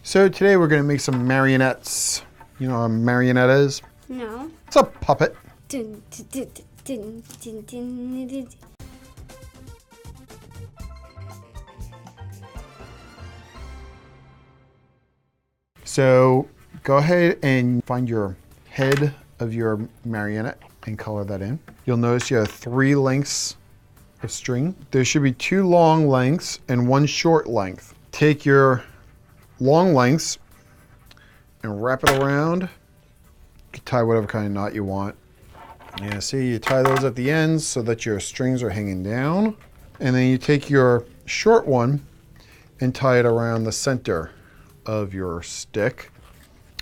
So today we're going to make some marionettes. You know what a marionette is? No. It's a puppet. Dun, dun, dun, dun, dun, dun, dun. So go ahead and find your head of your marionette and color that in. You'll notice you have 3 lengths of string. There should be 2 long lengths and 1 short length. Take your long lengths and wrap it around. You can tie whatever kind of knot you want. Yeah, see, you tie those at the ends so that your strings are hanging down. And then you take your short one and tie it around the center of your stick.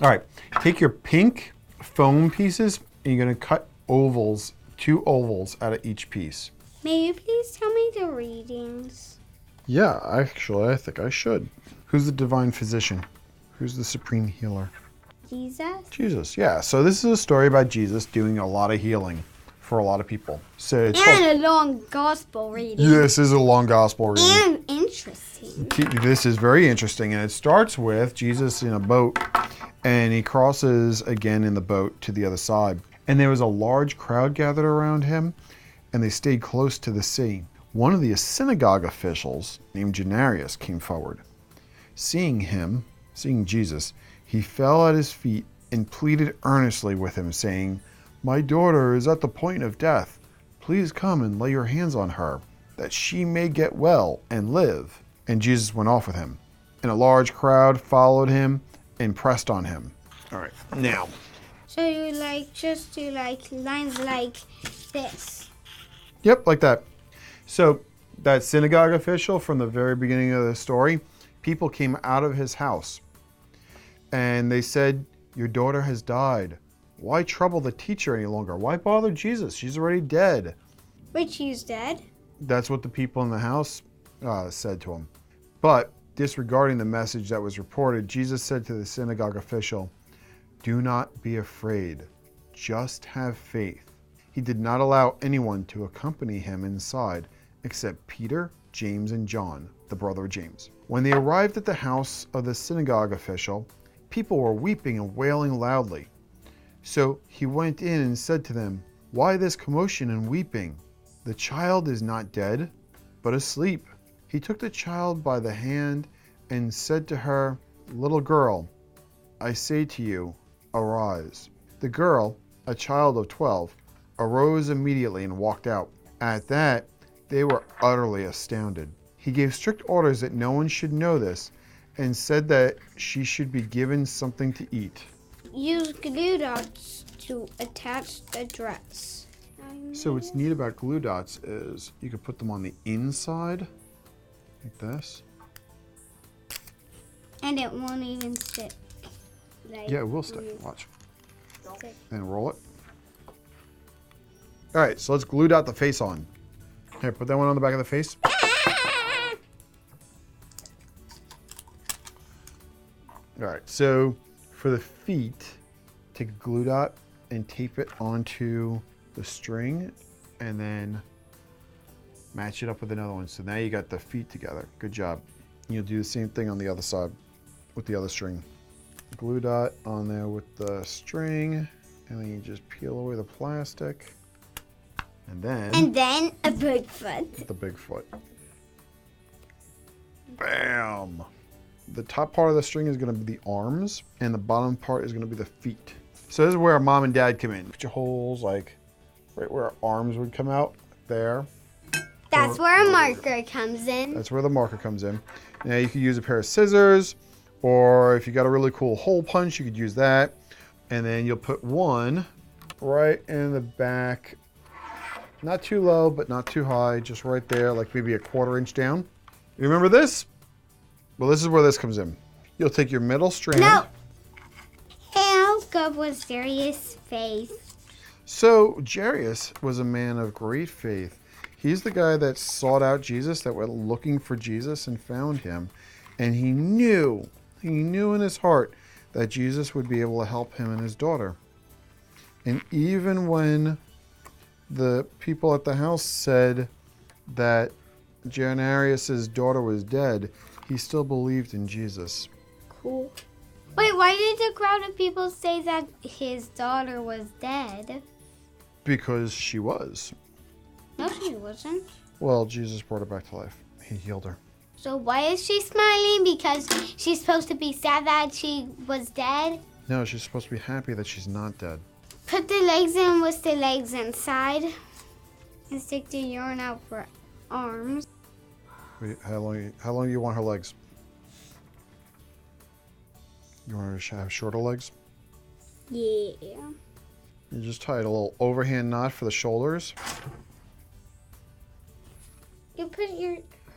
All right, take your pink foam pieces and you're gonna cut ovals, 2 ovals out of each piece. May you please tell me the readings? Yeah, actually, I think I should. Who's the divine physician? Who's the supreme healer? Jesus? Jesus, yeah. So this is a story about Jesus doing a lot of healing for a lot of people. So it's And a long gospel reading. This is a long gospel reading. And interesting. This is very interesting, and it starts with Jesus in a boat, and he crosses again in the boat to the other side. And there was a large crowd gathered around him, and they stayed close to the sea. One of the synagogue officials, named Jairus, came forward. Seeing Jesus, he fell at his feet and pleaded earnestly with him, saying, "My daughter is at the point of death. Please come and lay your hands on her, that she may get well and live." And Jesus went off with him. And a large crowd followed him and pressed on him. All right, now. So you just do lines like this. Yep, like that. So that synagogue official from the very beginning of the story, people came out of his house and they said, "Your daughter has died. Why trouble the teacher any longer? Why bother Jesus? She's already dead." Which he's dead. That's what the people in the house said to him. But disregarding the message that was reported, Jesus said to the synagogue official, "Do not be afraid. Just have faith." He did not allow anyone to accompany him inside except Peter, James, and John, the brother of James. When they arrived at the house of the synagogue official, people were weeping and wailing loudly. So he went in and said to them, "Why this commotion and weeping? The child is not dead, but asleep." He took the child by the hand and said to her, "Little girl, I say to you, arise." The girl, a child of 12, arose immediately and walked out. At that, they were utterly astounded. He gave strict orders that no one should know this and said that she should be given something to eat. Use glue dots to attach the dress. So what's neat about glue dots is you can put them on the inside, like this. And it won't even stick. Yeah, it will stick. Watch. Stick. And roll it. All right, so let's glue dot the face on. Here, put that one on the back of the face. All right, so for the feet, take a glue dot and tape it onto the string and then match it up with another one. So now you got the feet together. Good job. You'll do the same thing on the other side with the other string. Glue dot on there with the string, and then you just peel away the plastic. And then a Bigfoot. the Bigfoot. Bam! The top part of the string is going to be the arms, and the bottom part is going to be the feet. So this is where mom and dad come in. Put your holes like right where our arms would come out, there. That's where a marker comes in. That's where the marker comes in. Now you could use a pair of scissors, or if you got a really cool hole punch, you could use that. And then you'll put one right in the back. Not too low, but not too high, just right there, like maybe a 1/4 inch down. You remember this? Well, this is where this comes in. You'll take your middle strand. No. How good was Jairus' faith? So Jairus was a man of great faith. He's the guy that sought out Jesus, that went looking for Jesus and found him. And he knew in his heart that Jesus would be able to help him and his daughter. And even when the people at the house said that Jairus' daughter was dead, he still believed in Jesus. cool. Wait, why did the crowd of people say that his daughter was dead? Because she was. No, she wasn't. Well, Jesus brought her back to life. He healed her. So why is she smiling? Because she's supposed to be sad that she was dead? No, she's supposed to be happy that she's not dead. Put the legs in with the legs inside. And stick the urine out for arms. Wait, how long do you want her legs? You want her to have shorter legs? Yeah. You just tie a little overhand knot for the shoulders. You put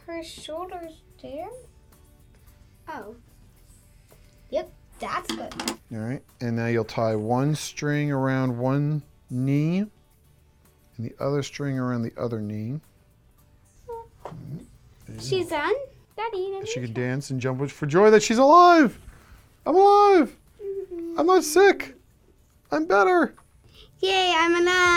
her shoulders there? Oh. Yep, that's good. All right, and now you'll tie one string around one knee and the other string around the other knee. She's done? Daddy. She can dance and jump for joy that she's alive. I'm alive. I'm not sick. I'm better. Yay, I'm alive.